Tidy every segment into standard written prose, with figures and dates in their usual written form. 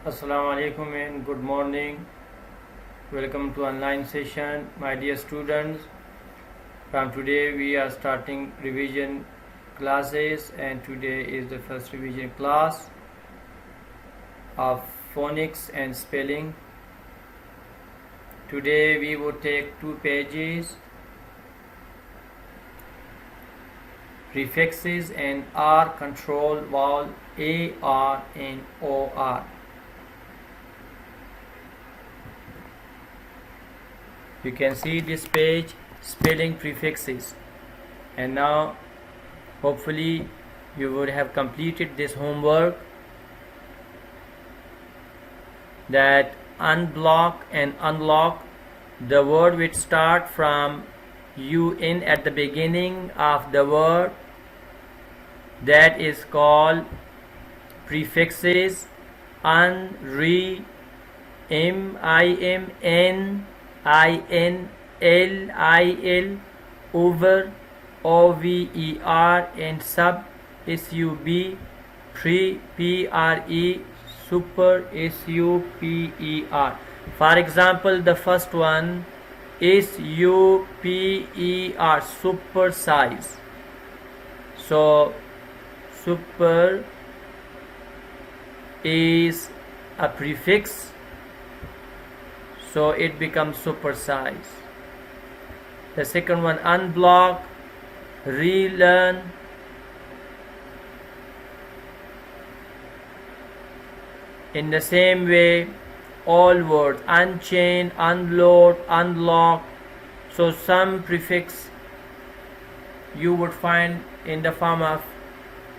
Assalamu alaikum and good morning. Welcome to online session, my dear students. From today we are starting revision classes, and today is the first revision class of phonics and spelling. Today we will take 2 pages, prefixes and R control vowel A, R and O, R. You can see this page, spelling prefixes, and now hopefully you would have completed this homework, that unblock and unlock, the word which start from UN at the beginning of the word, that is called prefixes. Un, re, im, n, il, over, over, and sub, sub, pre, super, super. For example, the first one is super, super size. So super is a prefix, so it becomes super size. The second one, unblock, relearn, in the same way all words, unchain, unload, unlock. So some prefix you would find in the form of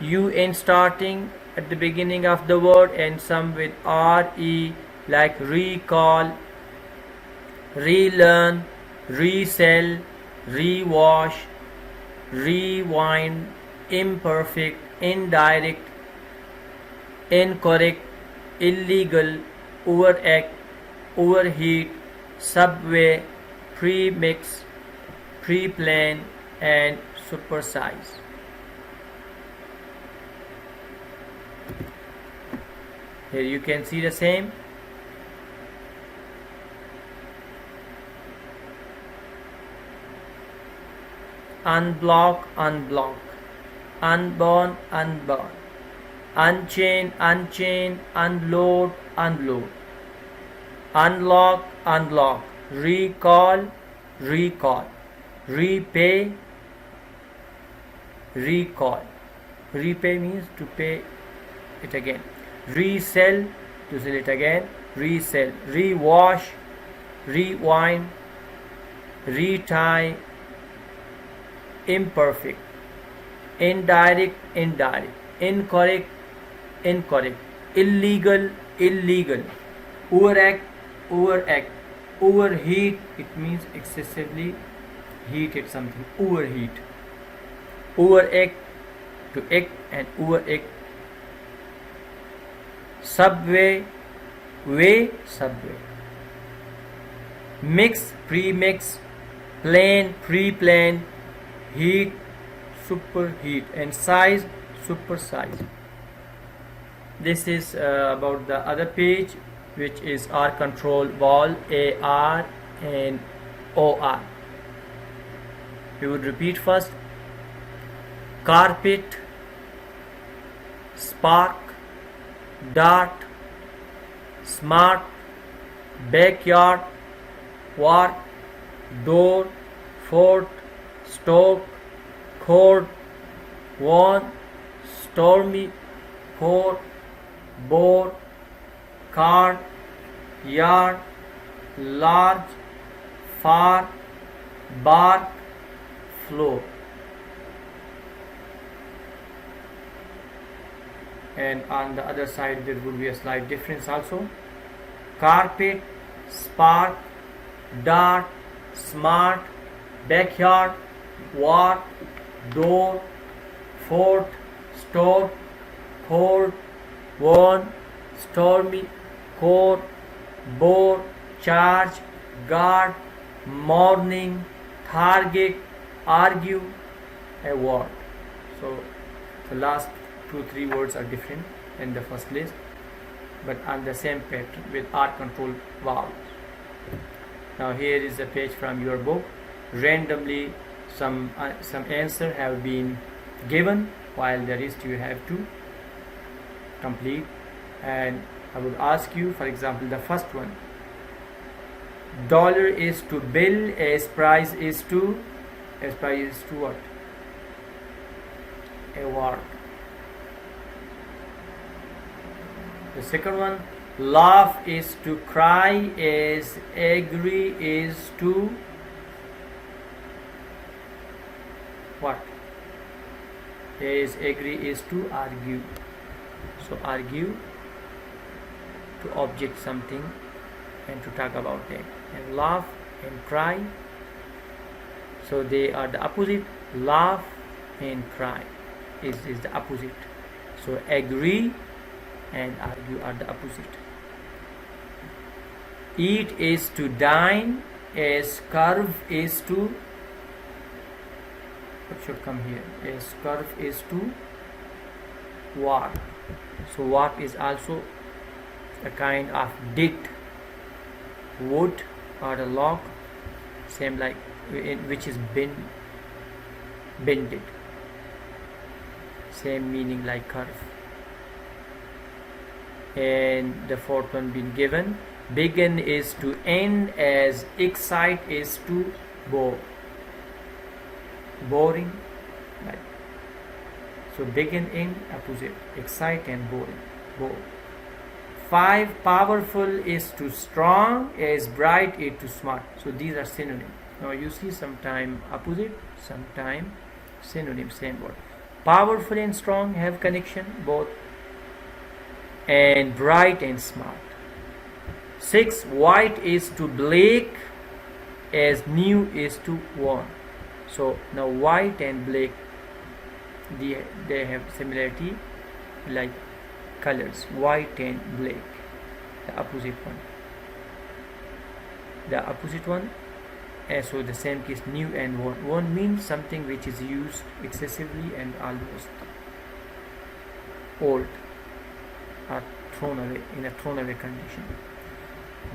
UN starting at the beginning of the word, and some with RE, like recall, relearn, resell, rewash, rewind, imperfect, indirect, incorrect, illegal, overact, overheat, subway, premix, pre-plan, and supersize. Here you can see the same. Unblock, unblock, unborn, unborn, unchain, unchain, unload, unload, unlock, unlock, recall, recall, repay, recall. Repay means to pay it again. Resell, to sell it again. Resell. Rewash, rewind, retie, imperfect, indirect, indirect, incorrect, incorrect, illegal, illegal, overact, overact, overheat, it means excessively heated something, overheat, overact, to act and overact, subway, way, subway, mix, premix, plan, pre-plan, heat, superheat, and size, super size. This is about the other page, which is R control vowel AR and OR. We would repeat first: carpet, spark, dart, smart, backyard, work, door, fort, stoke, cord, warn, stormy, court, bore, card, yard, large, far, bark, floor. And on the other side there would be a slight difference also. Carpet, spark, dart, smart, backyard, war, door, fort, store, cold, warn, stormy, court, bore, charge, guard, morning, target, argue, award. So the last 2-3 words are different in the first list. but on the same pattern with R control vowels. Now here is a page from your book. Randomly some answer have been given, while the rest you have to complete. And I would ask you, for example, the first one, dollar is to bill as price is to what? Award. The second one, laugh is to cry as agree is to what? As agree is to argue. So argue, to object something and to talk about that. And laugh and cry, so they are the opposite. Laugh and cry is the opposite. So agree and argue are the opposite. Eat is to dine as curve is to what should come here? As curve is to walk. So walk is also a kind of did. Wood or a log, same like which is bended, same meaning like curve. And the fourth one been given, begin is to end as excite is to bore. Boring, right? So begin, end, opposite, excite and boring, bore. 5, powerful is to strong as bright is to smart. So these are synonyms. Now you see sometime opposite, sometime synonym, same word. Powerful and strong have connection both, and bright and smart. 6, white is to black as new is to worn. So now white and black, they have similarity like colors, white and black. The opposite one, so the same case, new and worn. Worn means something which is used excessively and almost old or thrown away, in a thrown away condition.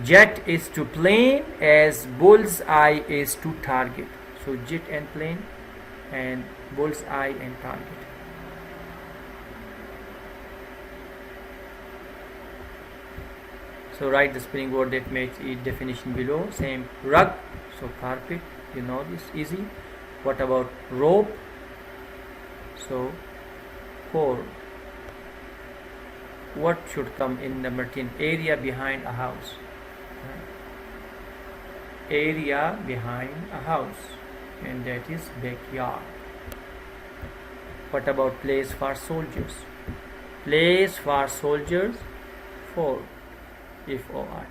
Jet is to plane as bull's eye is to target. So jet and plane and bull's eye and target. So write the spelling word that makes each definition below. Same, rug, so carpet, you know this, easy. What about rope? So cord. What should come in number 10? Area behind a house. Area behind a house, and that is backyard. What about place for soldiers? Place for soldiers, fort. F-O-R-T.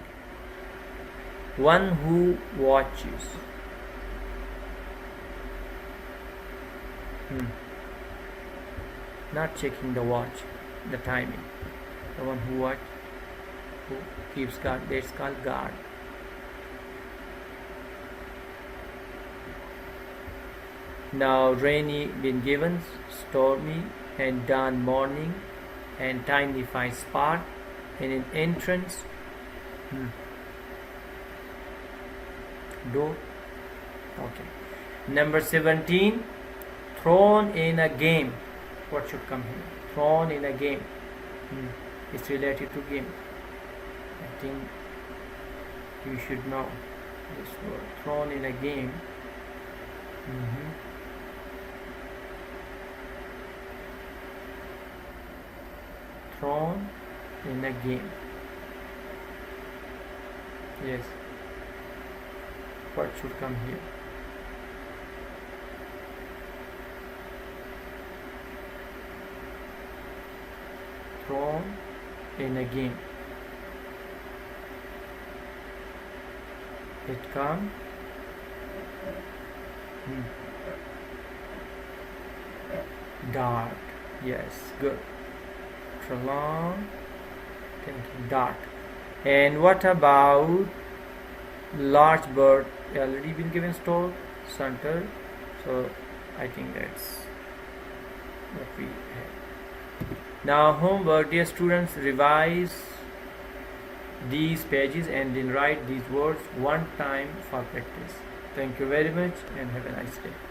One who watches. Not checking the watch, the timing. The one who keeps guard, that's called guard. Now rainy been given, stormy, and dawn morning, and tiny fine spark, and an entrance. Door. Okay. Number 17, thrown in a game. What should come here? Thrown in a game. It's related to game. I think you should know this word. Thrown in a game. Thrown in a game. Yes. What should come here? Thrown in a game. It come. Dart. Yes, good. Prolong. Thinking. Dart. And what about large bird? Already been given store, center. So I think that's what we have. Now homework, dear students, revise these pages and then write these words one time for practice. Thank you very much and have a nice day.